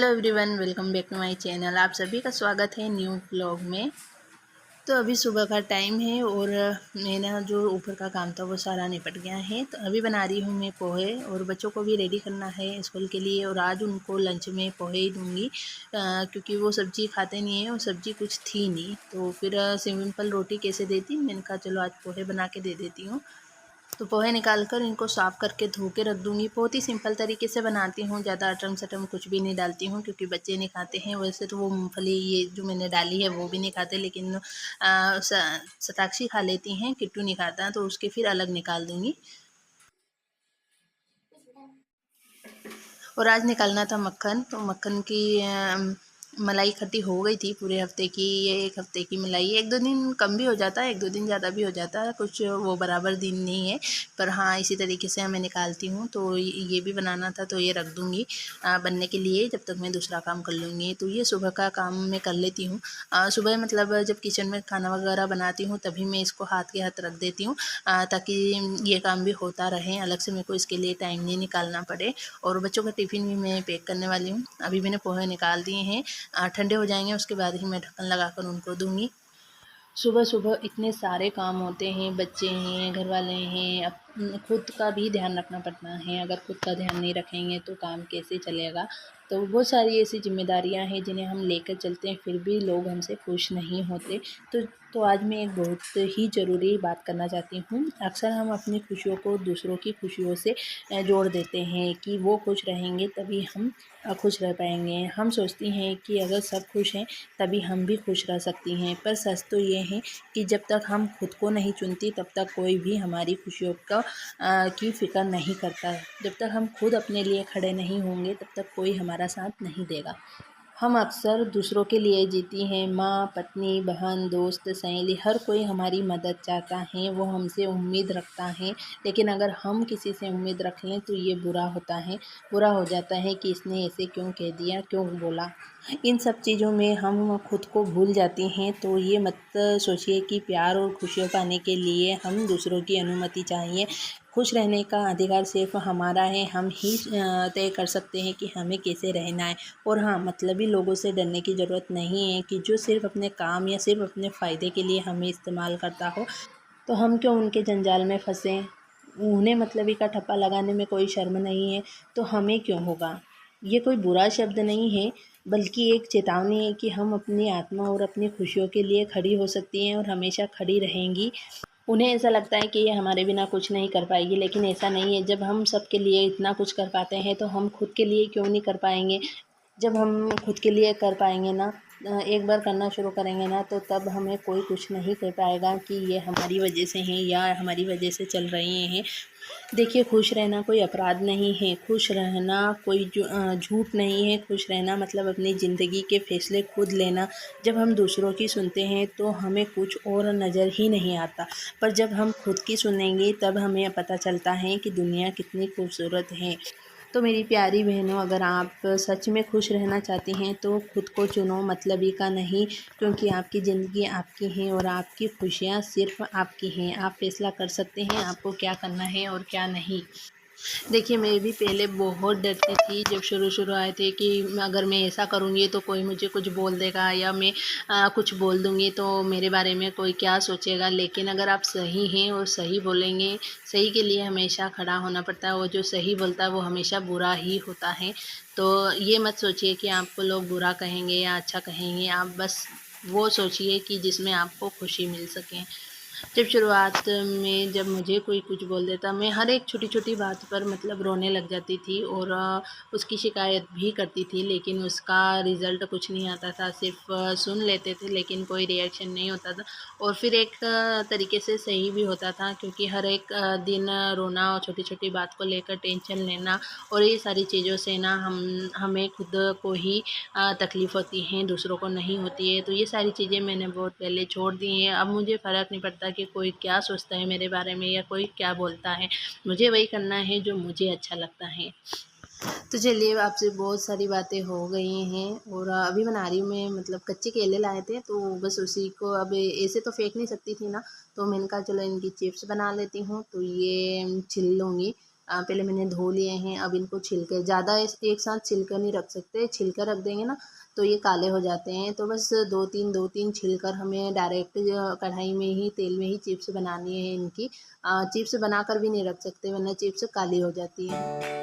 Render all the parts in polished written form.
Everyone, welcome back to my channel. आप सभी का स्वागत है न्यू ब्लॉग में। तो अभी सुबह का टाइम है और मेरा जो ऊपर का काम था वो सारा निपट गया है। तो अभी बना रही हूँ मैं पोहे और बच्चों को भी रेडी करना है स्कूल के लिए। और आज उनको लंच में पोहे ही दूँगी क्योंकि वो सब्ज़ी खाते नहीं हैं और सब्ज़ी कुछ थी नहीं। तो फिर सिंपल रोटी कैसे देती, मैंने कहा चलो आज पोहे बना के दे देती हूँ। तो पोहे निकाल कर इनको साफ़ करके धो के रख दूँगी। बहुत ही सिंपल तरीके से बनाती हूँ, ज़्यादा अटम-सटम कुछ भी नहीं डालती हूँ क्योंकि बच्चे नहीं खाते हैं। वैसे तो वो मूँगफली ये जो मैंने डाली है वो भी नहीं खाते, लेकिन शताक्षी खा लेती हैं, किट्टू नहीं खाता, तो उसके फिर अलग निकाल दूँगी। और आज निकालना था मक्खन, तो मक्खन की मलाई इकट्ठी हो गई थी पूरे हफ्ते की। ये 1 हफ्ते की मलाई, 1-2 दिन कम भी हो जाता है, 1-2 दिन ज़्यादा भी हो जाता है, कुछ वो बराबर दिन नहीं है। पर हाँ, इसी तरीके से मैं निकालती हूँ। तो ये भी बनाना था तो ये रख दूँगी बनने के लिए, जब तक मैं दूसरा काम कर लूँगी। तो ये सुबह का काम मैं कर लेती हूँ। सुबह मतलब जब किचन में खाना वगैरह बनाती हूँ तभी मैं इसको हाथ के हाथ रख देती हूँ ताकि ये काम भी होता रहे, अलग से मेरे को इसके लिए टाइम नहीं निकालना पड़े। और बच्चों का टिफ़िन भी मैं पैक करने वाली हूँ। अभी मैंने पोहे निकाल दिए हैं, ठंडे हो जाएंगे उसके बाद ही मैं ढक्कन लगाकर उनको दूँगी। सुबह-सुबह इतने सारे काम होते हैं, बच्चे हैं, घरवाले हैं, खुद का भी ध्यान रखना पड़ता है। अगर खुद का ध्यान नहीं रखेंगे तो काम कैसे चलेगा। तो बहुत सारी ऐसी ज़िम्मेदारियाँ हैं जिन्हें हम लेकर चलते हैं, फिर भी लोग हमसे खुश नहीं होते। तो आज मैं एक बहुत ही ज़रूरी बात करना चाहती हूँ। अक्सर हम अपनी खुशियों को दूसरों की खुशियों से जोड़ देते हैं कि वो खुश रहेंगे तभी हम खुश रह पाएँगे। हम सोचती हैं कि अगर सब खुश हैं तभी हम भी खुश रह सकती हैं। पर सच तो ये है कि जब तक हम खुद को नहीं चुनती तब तक कोई भी हमारी खुशियों की फ़िक्र नहीं करता। जब तक हम खुद अपने लिए खड़े नहीं होंगे तब तक कोई हमारा साथ नहीं देगा। हम अक्सर दूसरों के लिए जीती हैं। माँ, पत्नी, बहन, दोस्त, सहेली, हर कोई हमारी मदद चाहता है, वो हमसे उम्मीद रखता है। लेकिन अगर हम किसी से उम्मीद रख लें तो ये बुरा हो जाता है कि इसने ऐसे क्यों कह दिया, क्यों बोला। इन सब चीज़ों में हम खुद को भूल जाती हैं। तो ये मत सोचिए कि प्यार और खुशियाँ पाने के लिए हम दूसरों की अनुमति चाहिए। खुश रहने का अधिकार सिर्फ़ हमारा है, हम ही तय कर सकते हैं कि हमें कैसे रहना है। और हाँ, मतलबी लोगों से डरने की ज़रूरत नहीं है कि जो सिर्फ़ अपने काम या सिर्फ़ अपने फ़ायदे के लिए हमें इस्तेमाल करता हो, तो हम क्यों उनके जंजाल में फँसें। उन्हें मतलबी का ठप्पा लगाने में कोई शर्म नहीं है, तो हमें क्यों होगा। ये कोई बुरा शब्द नहीं है, बल्कि एक चेतावनी है कि हम अपनी आत्मा और अपनी खुशियों के लिए खड़ी हो सकती हैं और हमेशा खड़ी रहेंगी। उन्हें ऐसा लगता है कि ये हमारे बिना कुछ नहीं कर पाएगी, लेकिन ऐसा नहीं है। जब हम सबके लिए इतना कुछ कर पाते हैं तो हम खुद के लिए क्यों नहीं कर पाएँगे। जब हम खुद के लिए कर पाएँगे ना, एक बार करना शुरू करेंगे ना, तो तब हमें कोई कुछ नहीं कह पाएगा कि ये हमारी वजह से हैं या हमारी वजह से चल रहे हैं। देखिए, खुश रहना कोई अपराध नहीं है, खुश रहना कोई झूठ नहीं है। खुश रहना मतलब अपनी ज़िंदगी के फ़ैसले खुद लेना। जब हम दूसरों की सुनते हैं तो हमें कुछ और नज़र ही नहीं आता, पर जब हम खुद की सुनेंगे तब हमें पता चलता है कि दुनिया कितनी खूबसूरत है। तो मेरी प्यारी बहनों, अगर आप सच में खुश रहना चाहती हैं तो खुद को चुनो, मतलबी का नहीं, क्योंकि आपकी ज़िंदगी आपकी है और आपकी खुशियाँ सिर्फ़ आपकी हैं। आप फ़ैसला कर सकते हैं आपको क्या करना है और क्या नहीं। देखिए, मैं भी पहले बहुत डरती थी जब शुरू-शुरू आए थे कि अगर मैं ऐसा करूँगी तो कोई मुझे कुछ बोल देगा या मैं कुछ बोल दूँगी तो मेरे बारे में कोई क्या सोचेगा। लेकिन अगर आप सही हैं और सही बोलेंगे, सही के लिए हमेशा खड़ा होना पड़ता है। वो जो सही बोलता है वो हमेशा बुरा ही होता है। तो ये मत सोचिए कि आपको लोग बुरा कहेंगे या अच्छा कहेंगे, आप बस वो सोचिए कि जिसमें आपको खुशी मिल सके। जब शुरुआत में जब मुझे कोई कुछ बोल देता, मैं हर एक छोटी-छोटी बात पर मतलब रोने लग जाती थी और उसकी शिकायत भी करती थी, लेकिन उसका रिज़ल्ट कुछ नहीं आता था। सिर्फ़ सुन लेते थे लेकिन कोई रिएक्शन नहीं होता था। और फिर एक तरीके से सही भी होता था क्योंकि हर एक दिन रोना और छोटी-छोटी बात को लेकर टेंशन लेना और ये सारी चीज़ों से ना हमें खुद को ही तकलीफ़ होती हैं, दूसरों को नहीं होती है। तो ये सारी चीज़ें मैंने बहुत पहले छोड़ दी हैं। अब मुझे फ़र्क नहीं पड़ता कि कोई क्या सोचता है मेरे बारे में या कोई क्या बोलता है। मुझे वही करना है जो मुझे अच्छा लगता है। तो चलिए, आपसे बहुत सारी बातें हो गई हैं और अभी बना रही हूँ मैं, मतलब कच्चे केले लाए थे तो बस उसी को अब ऐसे तो फेंक नहीं सकती थी ना, तो मैंने कहा चलो इनकी चिप्स बना लेती हूँ। तो ये छिल लूँगी पहले मैंने धो लिए हैं। अब इनको छिलके ज़्यादा एक साथ छिलकर नहीं रख सकते, छिलकर रख देंगे ना तो ये काले हो जाते हैं। तो बस दो तीन छिलकर हमें डायरेक्ट कढ़ाई में ही तेल में ही चिप्स बनानी है इनकी। चिप्स बनाकर भी नहीं रख सकते वरना चिप्स काली हो जाती है।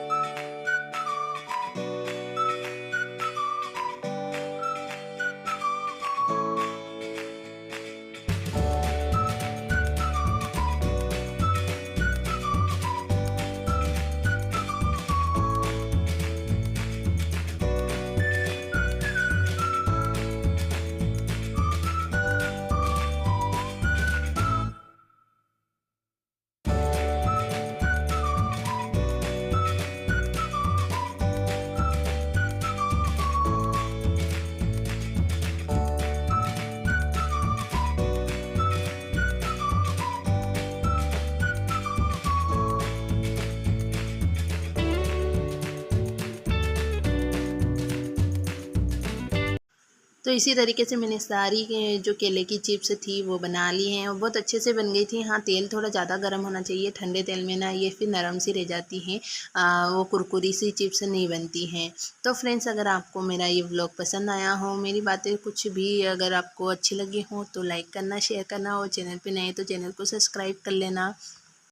तो इसी तरीके से मैंने सारी जो केले की चिप्स थी वो बना ली हैं और बहुत अच्छे से बन गई थी। हाँ, तेल थोड़ा ज़्यादा गर्म होना चाहिए, ठंडे तेल में ना ये फिर नरम सी रह जाती हैं, वो कुरकुरी सी चिप्स नहीं बनती हैं। तो फ्रेंड्स, अगर आपको मेरा ये व्लॉग पसंद आया हो, मेरी बातें कुछ भी अगर आपको अच्छी लगी हो तो लाइक करना, शेयर करना और चैनल पे नए तो चैनल को सब्सक्राइब कर लेना।